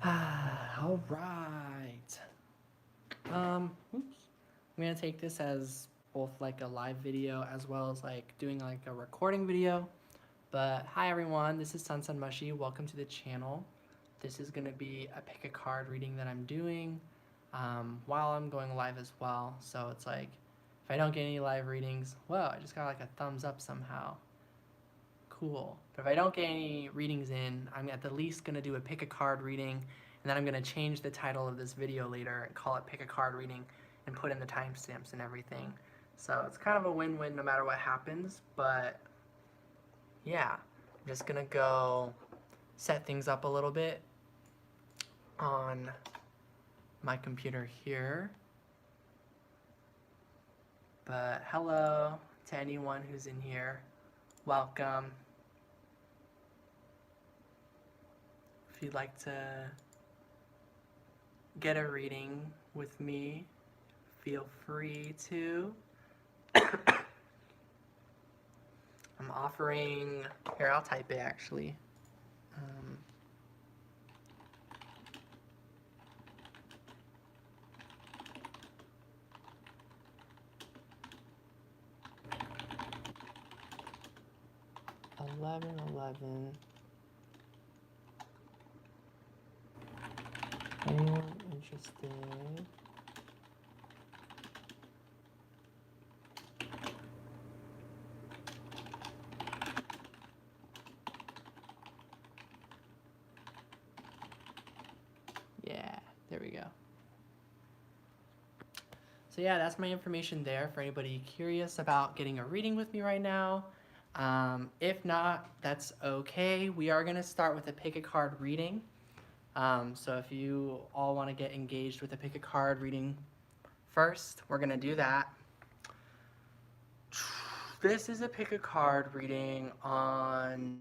All right. Oops. I'm gonna take this as both like a live video as well as like doing like a recording video. But hi everyone, this is Sun Mushy. Welcome to the channel. This is gonna be a pick a card reading that I'm doing while I'm going live as well. So it's like if I don't get any live readings, well, I just got like a thumbs up somehow. Cool. But if I don't get any readings in, I'm at the least going to do a pick a card reading, and then I'm going to change the title of this video later and call it pick a card reading and put in the timestamps and everything. So it's kind of a win-win no matter what happens, but yeah, I'm just going to go set things up a little bit on my computer here. But hello to anyone who's in here. Welcome. If you'd like to get a reading with me, feel free to. I'm offering, here I'll type it actually. $11.11. Anyone interested? Yeah, there we go. So yeah, that's my information there for anybody curious about getting a reading with me right now. If not, that's okay. We are going to start with a pick a card reading. So if you all want to get engaged with a pick a card reading first, we're going to do that. This is a pick a card reading on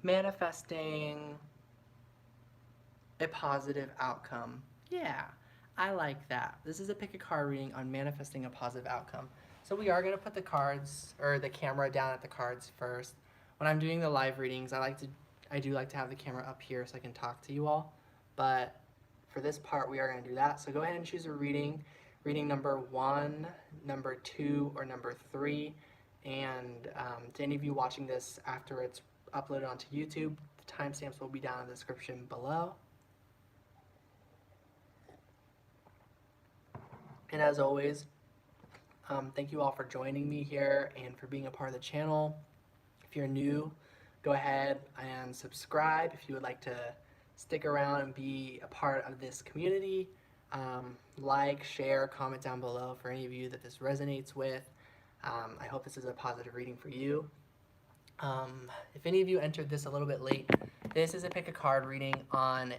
manifesting a positive outcome. Yeah, I like that. This is a pick a card reading on manifesting a positive outcome. So we are going to put the cards or the camera down at the cards first. When I'm doing the live readings, I do like to have the camera up here so I can talk to you all. But for this part, we are going to do that. So go ahead and choose a reading. Reading number 1, number 2, or number 3. And to any of you watching this after it's uploaded onto YouTube, the timestamps will be down in the description below. And as always, thank you all for joining me here and for being a part of the channel. If you're new, go ahead and subscribe if you would like to stick around and be a part of this community. Like, share, comment down below for any of you that this resonates with. I hope this is a positive reading for you. If any of you entered this a little bit late, this is a pick a card reading on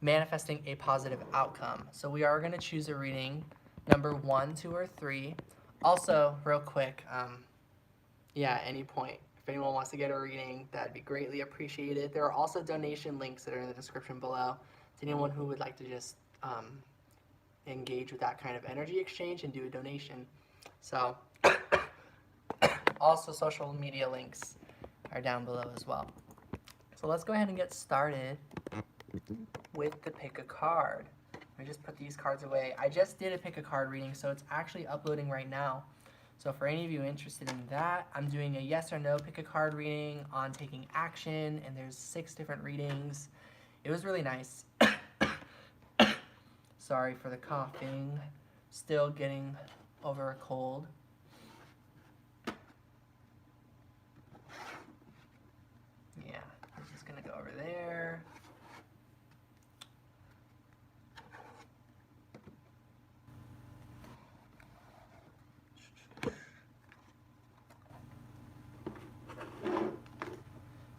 manifesting a positive outcome. So we are going to choose a reading number 1, 2, or 3. Also, real quick, at any point, if anyone wants to get a reading, that'd be greatly appreciated. There are also donation links that are in the description below to anyone who would like to just engage with that kind of energy exchange and do a donation. So, also social media links are down below as well. So let's go ahead and get started with the pick a card. I just put these cards away. I just did a pick a card reading, so it's actually uploading right now. So for any of you interested in that, I'm doing a yes or no pick a card reading on taking action, and there's 6 different readings. It was really nice. Sorry for the coughing. Still getting over a cold. Yeah, I'm just gonna go over there.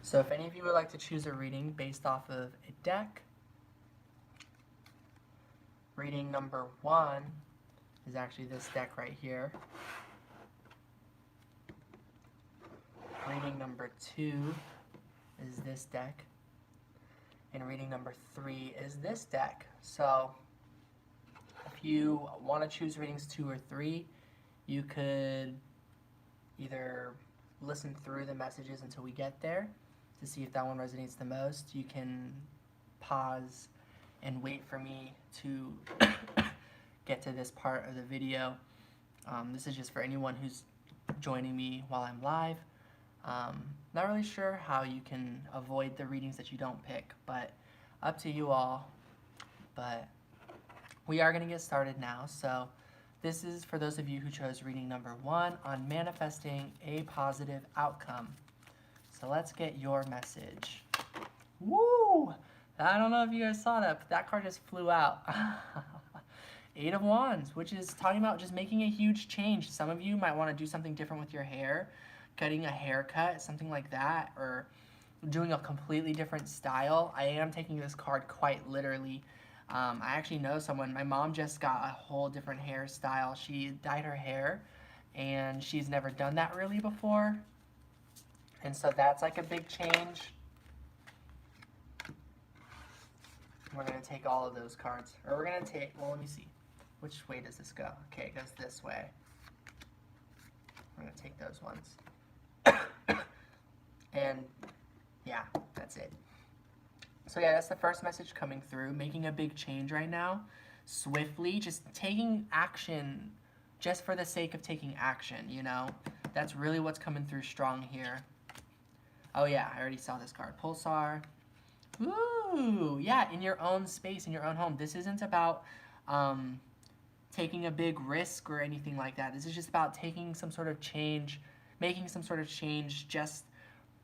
So if any of you would like to choose a reading based off of a deck, reading number 1 is actually this deck right here. Reading number 2 is this deck. And reading number 3 is this deck. So if you want to choose readings 2 or 3, You could either listen through the messages until we get there to see if that one resonates the most. You can pause and wait for me to get to this part of the video. This is just for anyone who's joining me while I'm live. Not really sure how you can avoid the readings that you don't pick, but up to you all. But we are going to get started now. So this is for those of you who chose reading number 1 on manifesting a positive outcome. So let's get your message. Woo! I don't know if you guys saw that, but that card just flew out. 8 of Wands, which is talking about just making a huge change. Some of you might want to do something different with your hair, cutting a haircut, something like that, or doing a completely different style. I am taking this card quite literally. I actually know someone, my mom just got a whole different hairstyle. She dyed her hair, and she's never done that really before. And so that's like a big change. We're going to take all of those cards. Or we're going to take, well, let me see. Which way does this go? Okay, it goes this way. We're going to take those ones. And yeah, that's it. So yeah, that's the first message coming through. Making a big change right now. Swiftly, just taking action just for the sake of taking action, you know? That's really what's coming through strong here. Oh yeah, I already saw this card. Pulsar. Ooh, yeah, in your own space, in your own home. This isn't about taking a big risk or anything like that. This is just about taking some sort of change, making some sort of change just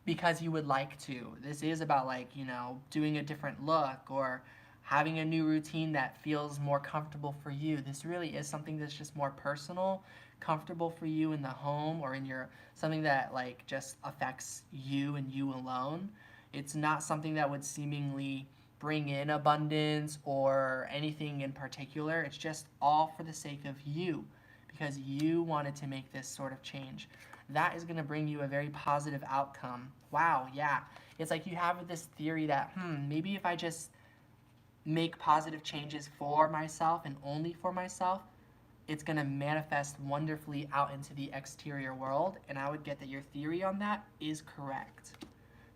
because you would like to. This is about, like, you know, doing a different look or having a new routine that feels more comfortable for you. This really is something that's just more personal, comfortable for you in the home or in your, something that like just affects you and you alone. It's not something that would seemingly bring in abundance or anything in particular. It's just all for the sake of you because you wanted to make this sort of change. That is going to bring you a very positive outcome. Wow, yeah. It's like you have this theory that, maybe if I just make positive changes for myself and only for myself, it's going to manifest wonderfully out into the exterior world. And I would get that your theory on that is correct.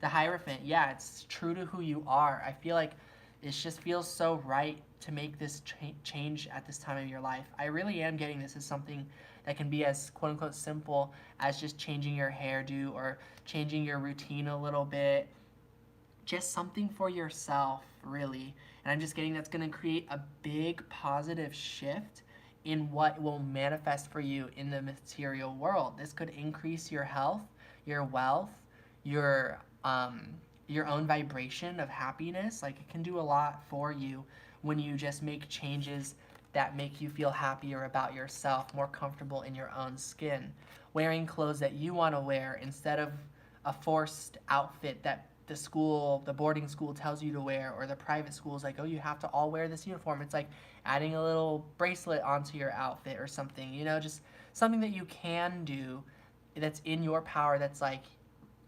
The Hierophant, yeah, it's true to who you are. I feel like it just feels so right to make this change at this time of your life. I really am getting this as something that can be as quote-unquote simple as just changing your hairdo or changing your routine a little bit. Just something for yourself, really. And I'm just getting that's going to create a big positive shift in what will manifest for you in the material world. This could increase your health, your wealth, your own vibration of happiness. Like, it can do a lot for you when you just make changes that make you feel happier about yourself, more comfortable in your own skin. Wearing clothes that you want to wear instead of a forced outfit that the boarding school tells you to wear, or the private school is like, oh, you have to all wear this uniform. It's like adding a little bracelet onto your outfit or something, you know, just something that you can do that's in your power, that's like,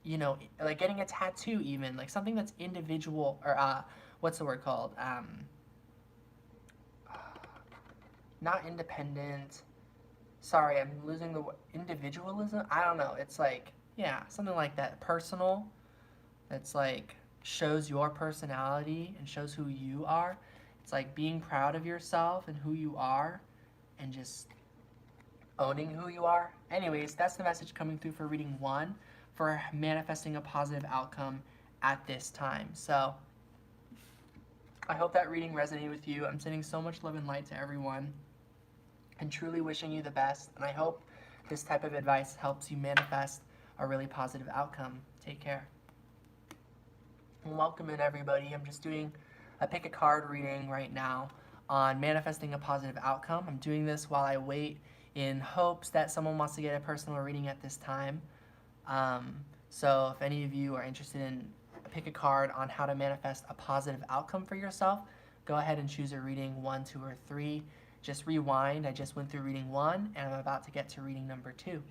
you know, like getting a tattoo even, like something that's individual, or what's the word called? Not independent. Sorry, I'm losing the word. Individualism? I don't know. It's like, yeah, something like that. Personal. That's like shows your personality and shows who you are. It's like being proud of yourself and who you are and just owning who you are. Anyways, that's the message coming through for reading 1 for manifesting a positive outcome at this time. So I hope that reading resonated with you. I'm sending so much love and light to everyone and truly wishing you the best. And I hope this type of advice helps you manifest a really positive outcome. Take care. And welcome in, everybody. I'm just doing a pick a card reading right now on manifesting a positive outcome. I'm doing this while I wait in hopes that someone wants to get a personal reading at this time. So if any of you are interested in pick a card on how to manifest a positive outcome for yourself, go ahead and choose a reading 1, 2, or 3. Just rewind. I just went through reading 1 and I'm about to get to reading number 2.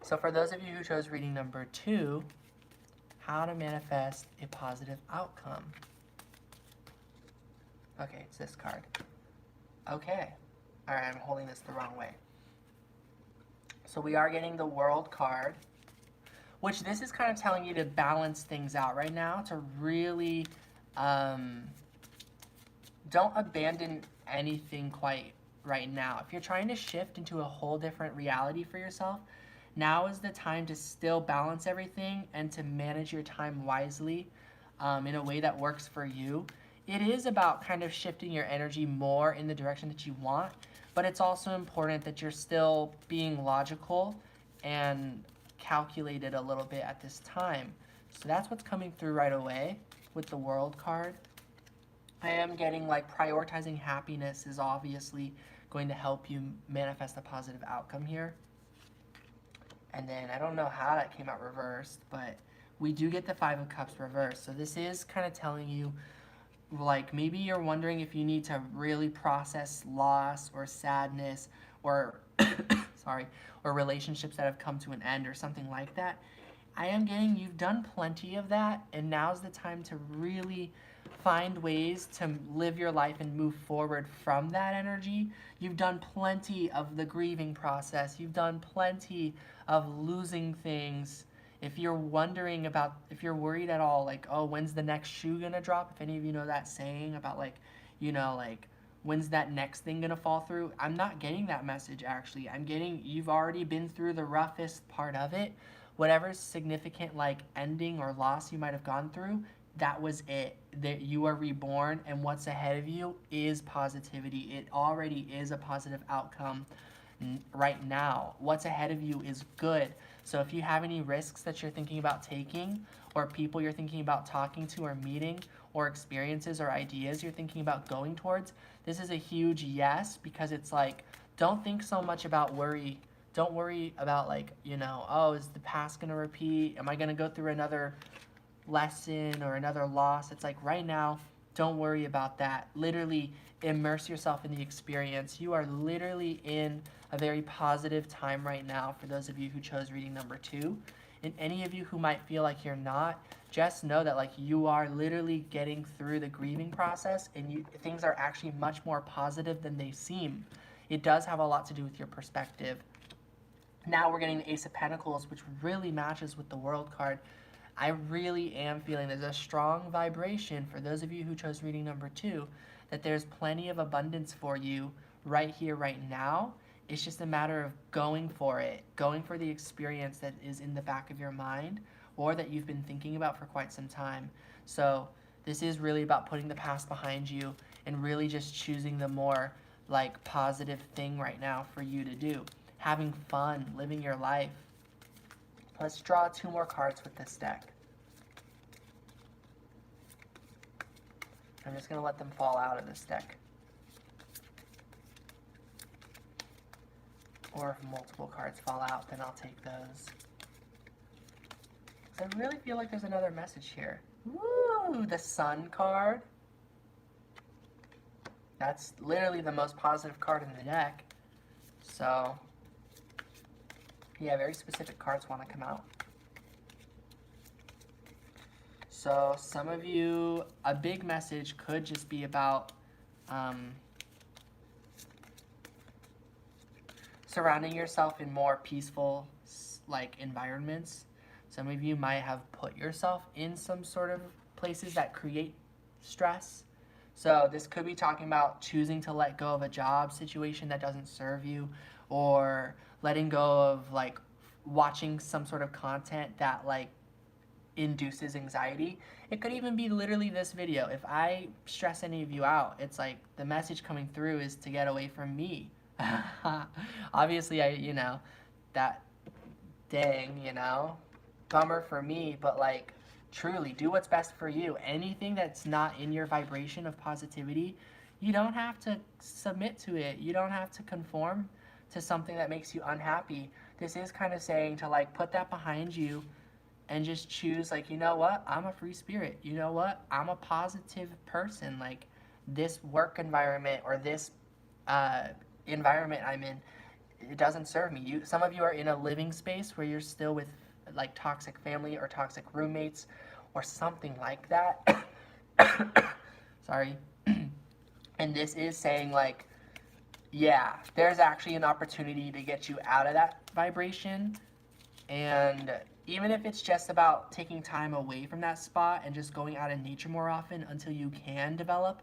So for those of you who chose reading number 2, how to manifest a positive outcome. Okay, it's this card. Okay. All right, I'm holding this the wrong way. So we are getting the World card, which this is kind of telling you to balance things out right now, to really don't abandon anything quite right now. If you're trying to shift into a whole different reality for yourself, now is the time to still balance everything and to manage your time wisely in a way that works for you. It is about kind of shifting your energy more in the direction that you want, but it's also important that you're still being logical and calculated a little bit at this time. So that's what's coming through right away with the World card. I am getting like prioritizing happiness is obviously going to help you manifest a positive outcome here. And then I don't know how that came out reversed, but we do get the Five of Cups reversed. So this is kind of telling you, like, maybe you're wondering if you need to really process loss or sadness or sorry, or relationships that have come to an end or something like that. I am getting you've done plenty of that, and now's the time to really find ways to live your life and move forward from that energy. You've done plenty of the grieving process. You've done plenty of losing things. If you're wondering about, if you're worried at all, like, oh, when's the next shoe gonna drop? If any of you know that saying about, like, you know, like, when's that next thing gonna fall through? I'm not getting that message, actually. I'm getting, you've already been through the roughest part of it. Whatever significant, like, ending or loss you might have gone through, that was it. That you are reborn, and what's ahead of you is positivity. It already is a positive outcome right now. What's ahead of you is good. So if you have any risks that you're thinking about taking, or people you're thinking about talking to or meeting, or experiences or ideas you're thinking about going towards, this is a huge yes, because it's like, don't think so much about worry. Don't worry about, like, you know, oh, is the past going to repeat? Am I going to go through another lesson or another loss? It's like, right now, don't worry about that. Literally immerse yourself in the experience. You are literally in a very positive time right now for those of you who chose reading number 2. And any of you who might feel like you're not, just know that, like, you are literally getting through the grieving process, and things are actually much more positive than they seem. It does have a lot to do with your perspective. Now we're getting the Ace of Pentacles, which really matches with the World card. I really am feeling there's a strong vibration for those of you who chose reading number 2, that there's plenty of abundance for you right here, right now. It's just a matter of going for it, going for the experience that is in the back of your mind or that you've been thinking about for quite some time. So this is really about putting the past behind you and really just choosing the more, like, positive thing right now for you to do. Having fun, living your life. Let's draw 2 more cards with this deck. I'm just going to let them fall out of this deck. Or if multiple cards fall out, then I'll take those. I really feel like there's another message here. Woo! The Sun card. That's literally the most positive card in the deck. So, yeah, very specific cards want to come out. So some of you, a big message could just be about surrounding yourself in more peaceful, like, environments. Some of you might have put yourself in some sort of places that create stress. So this could be talking about choosing to let go of a job situation that doesn't serve you, or letting go of, like, watching some sort of content that, like, induces anxiety. It could even be literally this video. If I stress any of you out, it's like the message coming through is to get away from me. Obviously, that dang, bummer for me, but, like, truly do what's best for you. Anything that's not in your vibration of positivity, you don't have to submit to it. You don't have to conform to something that makes you unhappy. This is kind of saying to, like, put that behind you and just choose, like, you know what? I'm a free spirit. You know what? I'm a positive person. Like, this work environment or this environment I'm in, it doesn't serve me. Some of you are in a living space where you're still with, like, toxic family or toxic roommates or something like that. Sorry. And this is saying, like, yeah, there's actually an opportunity to get you out of that vibration. And even if it's just about taking time away from that spot and just going out in nature more often until you can develop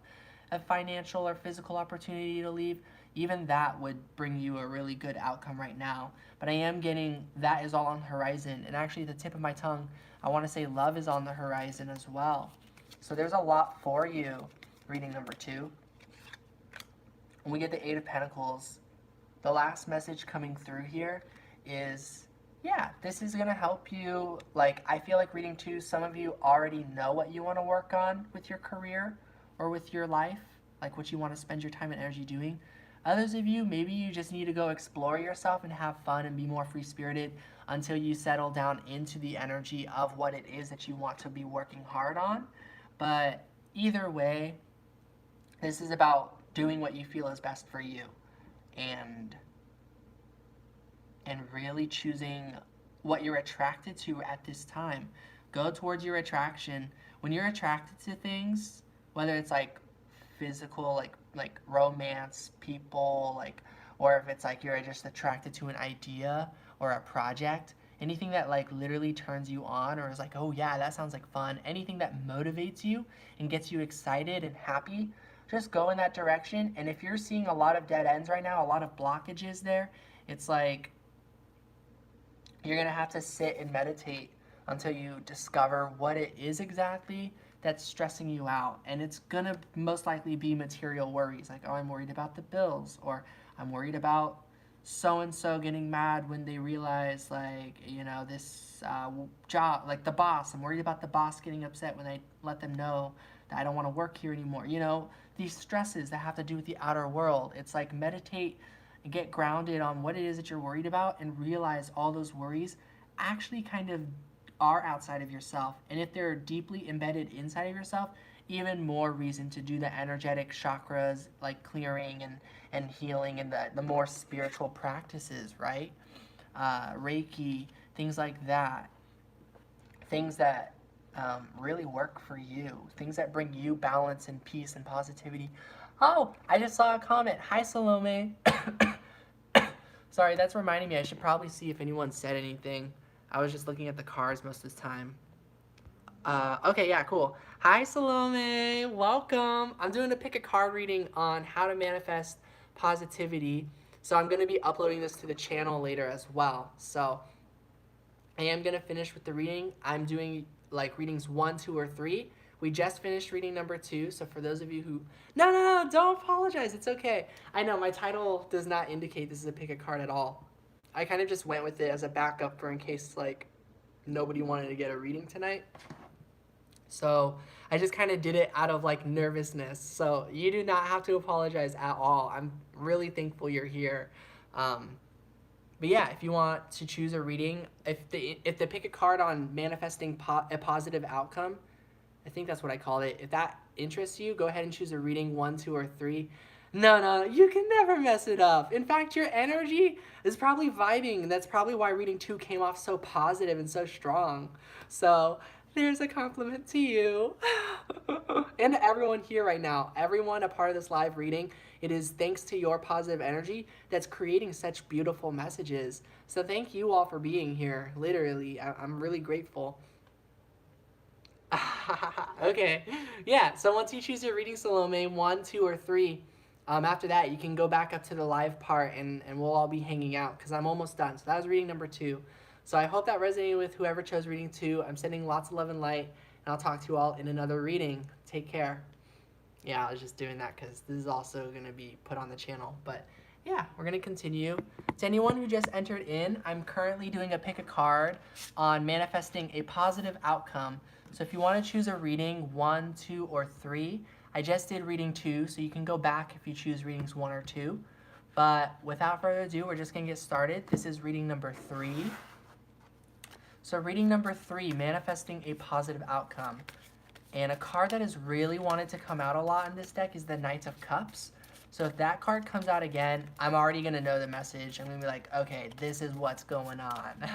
a financial or physical opportunity to leave, even that would bring you a really good outcome right now. But I am getting that is all on the horizon. And actually, the tip of my tongue, I want to say love is on the horizon as well. So there's a lot for you, reading number 2. When we get the 8 of Pentacles, the last message coming through here is, yeah, this is going to help you. Like, I feel like reading 2, some of you already know what you want to work on with your career or with your life, like what you want to spend your time and energy doing. Others of you, maybe you just need to go explore yourself and have fun and be more free-spirited until you settle down into the energy of what it is that you want to be working hard on. But either way, this is about doing what you feel is best for you and really choosing what you're attracted to at this time. Go towards your attraction. When you're attracted to things, whether it's like physical, like romance, people, like, or if it's like you're just attracted to an idea or a project, anything that like literally turns you on or is like, oh yeah, that sounds like fun, anything that motivates you and gets you excited and happy, just go in that direction. And if you're seeing a lot of dead ends right now, a lot of blockages there, it's like you're going to have to sit and meditate until you discover what it is exactly that's stressing you out. And it's going to most likely be material worries, like, oh, I'm worried about the bills, or I'm worried about so-and-so getting mad when they realize, like, you know, this job, like the boss. I'm worried about the boss getting upset when I let them know that I don't want to work here anymore. You know, these stresses that have to do with the outer world. It's like meditate and get grounded on what it is that you're worried about and realize all those worries actually kind of are outside of yourself. And if they're deeply embedded inside of yourself, even more reason to do the energetic chakras, like clearing and healing and the more spiritual practices, right? Reiki, things like that. Things that really work for you. Things that bring you balance and peace and positivity. Oh, I just saw a comment. Hi, Salome. Sorry, that's reminding me. I should probably see if anyone said anything. I was just looking at the cards most of the time. Okay, yeah, cool. Hi, Salome. Welcome. I'm doing a pick a card reading on how to manifest positivity. So I'm going to be uploading this to the channel later as well. So I am going to finish with the reading. I'm doing like readings 1, 2, or 3. We just finished reading number 2. So for those of you who... No, don't apologize. It's okay. I know my title does not indicate this is a pick a card at all. I kind of just went with it as a backup for in case like nobody wanted to get a reading tonight. So I just kind of did it out of like nervousness. So you do not have to apologize at all. I'm really thankful you're here. But yeah, if you want to choose a reading, if the pick a card on manifesting a positive outcome, I think that's what I called it. If that interests you, go ahead and choose a reading 1, 2, or 3. No, you can never mess it up. In fact, your energy is probably vibing, and that's probably why reading 2 came off so positive and so strong. So there's a compliment to you. And to everyone here right now, everyone a part of this live reading, it is thanks to your positive energy that's creating such beautiful messages. So thank you all for being here. Literally, I'm really grateful. Okay, yeah, so once you choose your reading, Salome, 1, 2, or 3, after that, you can go back up to the live part and we'll all be hanging out because I'm almost done. So that was reading number 2. So I hope that resonated with whoever chose reading 2. I'm sending lots of love and light, and I'll talk to you all in another reading. Take care. Yeah, I was just doing that because this is also going to be put on the channel. But yeah, we're going to continue. To anyone who just entered in, I'm currently doing a pick a card on manifesting a positive outcome. So if you want to choose a reading 1, 2, or 3, I just did reading 2, so you can go back if you choose readings 1 or 2. But without further ado, we're just going to get started. This is reading number 3. So reading number 3, manifesting a positive outcome. And a card that has really wanted to come out a lot in this deck is the Knight of Cups. So if that card comes out again, I'm already going to know the message. I'm going to be like, okay, this is what's going on.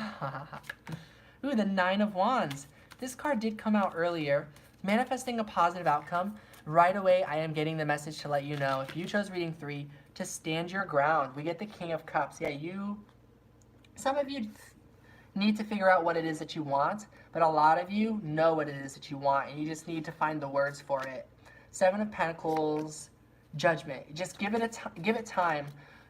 Ooh, the 9 of Wands. This card did come out earlier. Manifesting a positive outcome. Right away, I am getting the message to let you know, if you chose reading 3, to stand your ground. We get the King of Cups. Yeah, some of you need to figure out what it is that you want, but a lot of you know what it is that you want, and you just need to find the words for it. Seven of Pentacles, Judgment. Just give it time.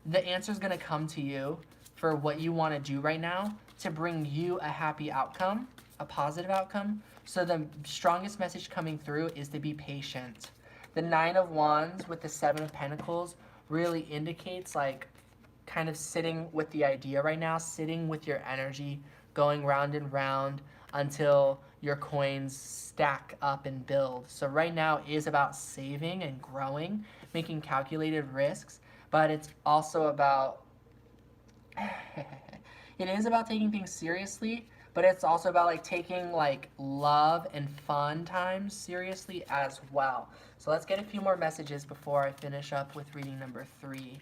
The answer is going to come to you for what you want to do right now to bring you a happy outcome, a positive outcome. So the strongest message coming through is to be patient. The Nine of Wands with the Seven of Pentacles really indicates like kind of sitting with the idea right now, sitting with your energy, going round and round until your coins stack up and build. So right now is about saving and growing, making calculated risks, but it's also about it is about taking things seriously, but it's also about like taking like love and fun times seriously as well. So let's get a few more messages before I finish up with reading number 3.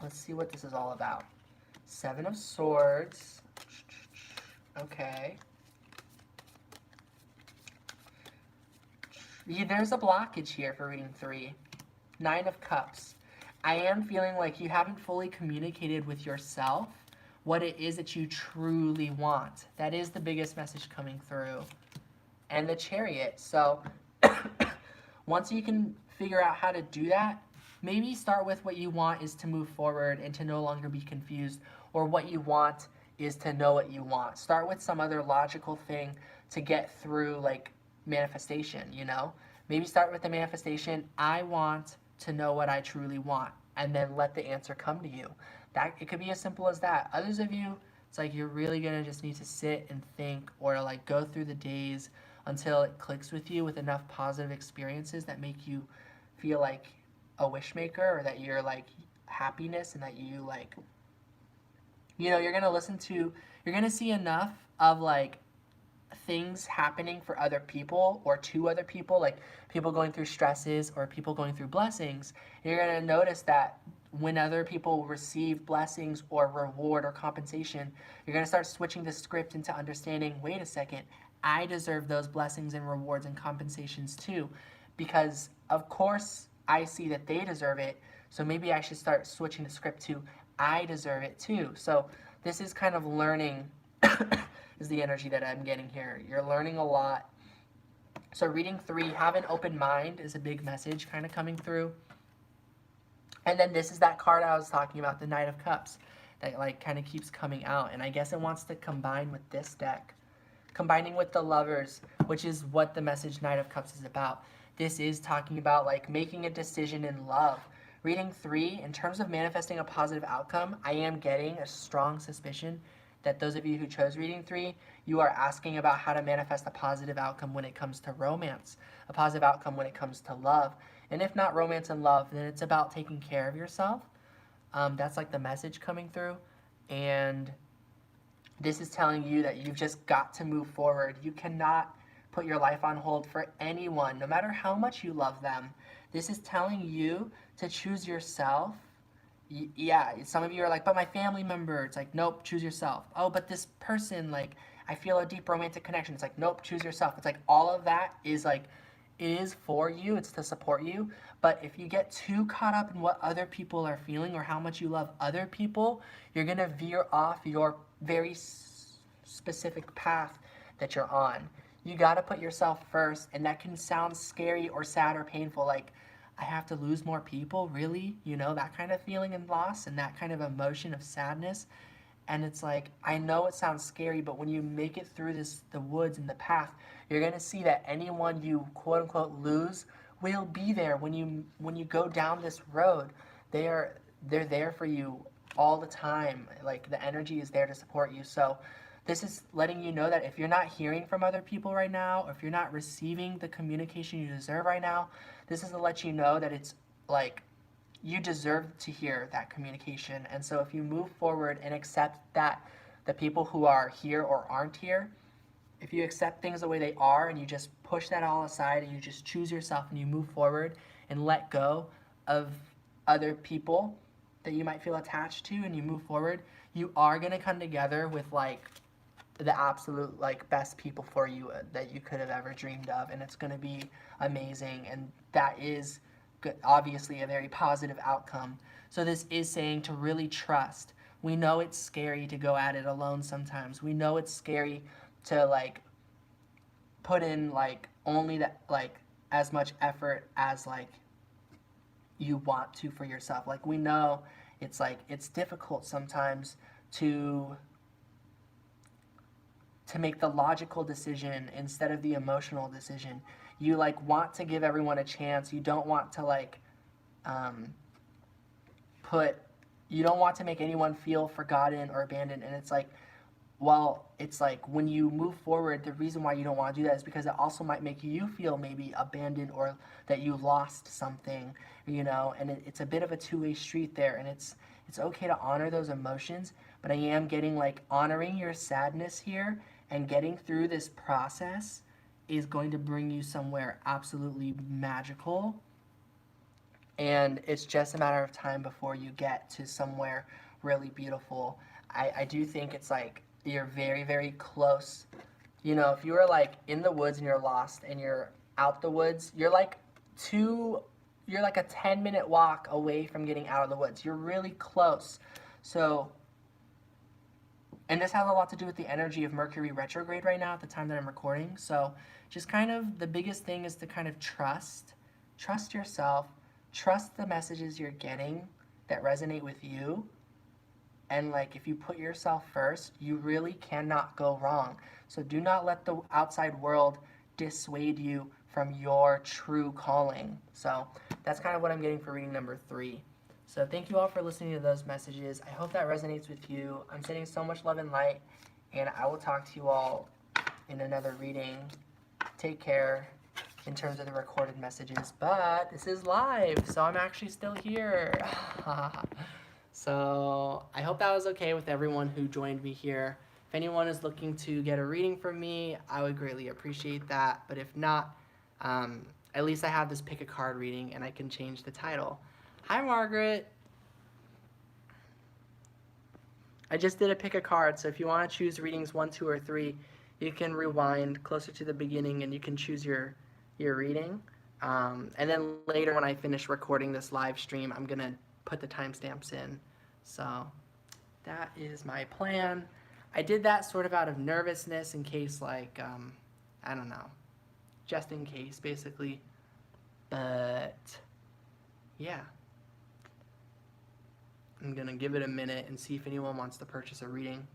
Let's see what this is all about. Seven of Swords. Okay. Yeah, there's a blockage here for reading 3. Nine of Cups. I am feeling like you haven't fully communicated with yourself what it is that you truly want. That is the biggest message coming through. And the Chariot. So once you can figure out how to do that, maybe start with what you want is to move forward and to no longer be confused, or what you want is to know what you want. Start with some other logical thing to get through like manifestation, you know? Maybe start with the manifestation, I want to know what I truly want, and then let the answer come to you. That it could be as simple as that. Others of you, it's like you're really gonna just need to sit and think, or like go through the days until it clicks with you with enough positive experiences that make you feel like a wish maker, or that you're like happiness, and that you like, you know, you're gonna see enough of like things happening for other people or to other people, like people going through stresses or people going through blessings. You're going to notice that when other people receive blessings or reward or compensation, you're going to start switching the script into understanding, wait a second, I deserve those blessings and rewards and compensations too, because of course I see that they deserve it, so maybe I should start switching the script to I deserve it too. So this is kind of learning is the energy that I'm getting here. You're learning a lot. So reading 3, have an open mind is a big message kind of coming through. And then this is that card I was talking about, the Knight of Cups, that like kind of keeps coming out. And I guess it wants to combine with this deck. Combining with the Lovers, which is what the message Knight of Cups is about. This is talking about like making a decision in love. Reading 3, in terms of manifesting a positive outcome, I am getting a strong suspicion that those of you who chose reading 3, you are asking about how to manifest a positive outcome when it comes to romance, a positive outcome when it comes to love. And if not romance and love, then it's about taking care of yourself. That's like the message coming through. And this is telling you that you've just got to move forward. You cannot put your life on hold for anyone, no matter how much you love them. This is telling you to choose yourself. Yeah, some of you are like, but my family member. It's like, nope, choose yourself. Oh, but this person, like, I feel a deep romantic connection. It's like, nope, choose yourself. It's like all of that is like, it is for you. It's to support you. But if you get too caught up in what other people are feeling or how much you love other people, you're going to veer off your very specific path that you're on. You got to put yourself first, and that can sound scary or sad or painful, like, I have to lose more people, really? You know, that kind of feeling and loss and that kind of emotion of sadness. And it's like, I know it sounds scary, but when you make it through the woods and the path, you're going to see that anyone you quote unquote lose will be there when you go down this road. They're there for you all the time. Like, the energy is there to support you. So this is letting you know that if you're not hearing from other people right now, or if you're not receiving the communication you deserve right now, this is to let you know that it's like you deserve to hear that communication. And so if you move forward and accept that the people who are here or aren't here, if you accept things the way they are and you just push that all aside and you just choose yourself and you move forward and let go of other people that you might feel attached to, and you move forward, you are going to come together with like the absolute like best people for you that you could have ever dreamed of, and it's going to be amazing. And that is obviously a very positive outcome. So this is saying to really trust. We know it's scary to go at it alone sometimes. We know it's scary to like put in like only that like as much effort as like you want to for yourself. Like we know it's like it's difficult sometimes to make the logical decision instead of the emotional decision. You like want to give everyone a chance. You don't want to like you don't want to make anyone feel forgotten or abandoned. And it's like, well, it's like when you move forward, the reason why you don't want to do that is because it also might make you feel maybe abandoned or that you lost something, you know, and it's a bit of a two-way street there. And it's okay to honor those emotions, but I am getting like honoring your sadness here and getting through this process is going to bring you somewhere absolutely magical. And it's just a matter of time before you get to somewhere really beautiful. I do think it's like you're very, very close. You know, if you were like in the woods and you're lost and you're out the woods, you're like a 10-minute walk away from getting out of the woods. You're really close. So, and this has a lot to do with the energy of Mercury retrograde right now at the time that I'm recording. So just kind of the biggest thing is to kind of trust yourself, trust the messages you're getting that resonate with you. And like if you put yourself first, you really cannot go wrong. So do not let the outside world dissuade you from your true calling. So that's kind of what I'm getting for reading number 3. So thank you all for listening to those messages. I hope that resonates with you. I'm sending so much love and light, and I will talk to you all in another reading. Take care in terms of the recorded messages, but this is live, so I'm actually still here. So I hope that was okay with everyone who joined me here. If anyone is looking to get a reading from me, I would greatly appreciate that. But if not, at least I have this pick a card reading and I can change the title. Hi, Margaret. I just did a pick a card, so if you want to choose readings 1, 2, or 3, you can rewind closer to the beginning and you can choose your reading. And then later when I finish recording this live stream, I'm going to put the timestamps in. So that is my plan. I did that sort of out of nervousness in case like, I don't know, just in case basically. But yeah. I'm going to give it a minute and see if anyone wants to purchase a reading.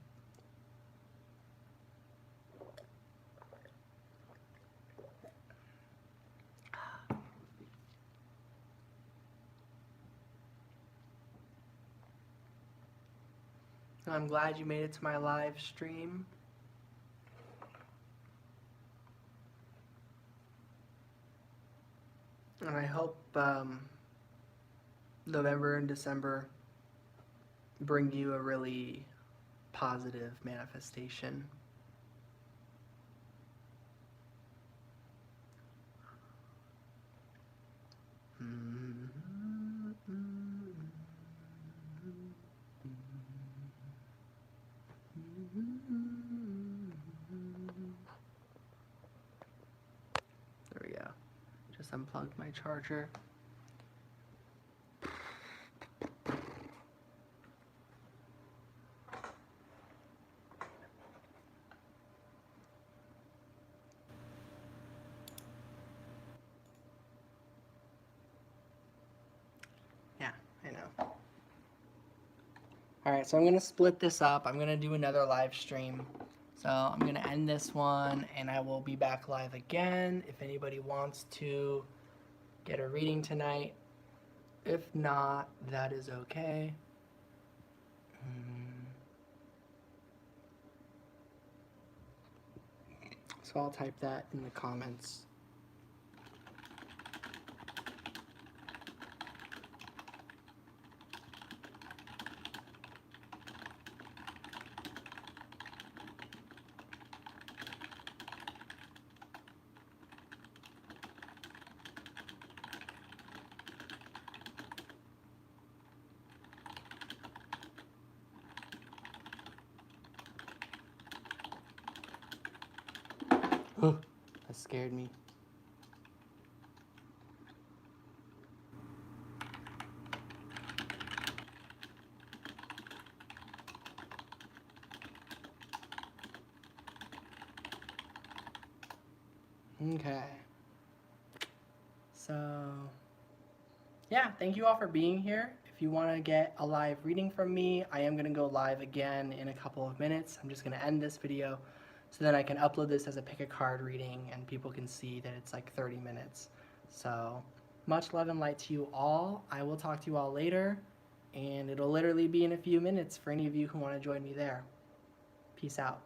I'm glad you made it to my live stream. And I hope November and December bring you a really positive manifestation. There we go. Just unplugged my charger. Yeah, I know. Alright, so I'm going to split this up. I'm going to do another live stream. So I'm going to end this one, and I will be back live again if anybody wants to get a reading tonight. If not, that is okay. So I'll type that in the comments. That scared me. Okay. So, yeah, thank you all for being here. If you want to get a live reading from me, I am going to go live again in a couple of minutes. I'm just going to end this video so then I can upload this as a pick a card reading and people can see that it's like 30 minutes. So, much love and light to you all. I will talk to you all later, and it'll literally be in a few minutes for any of you who want to join me there. Peace out.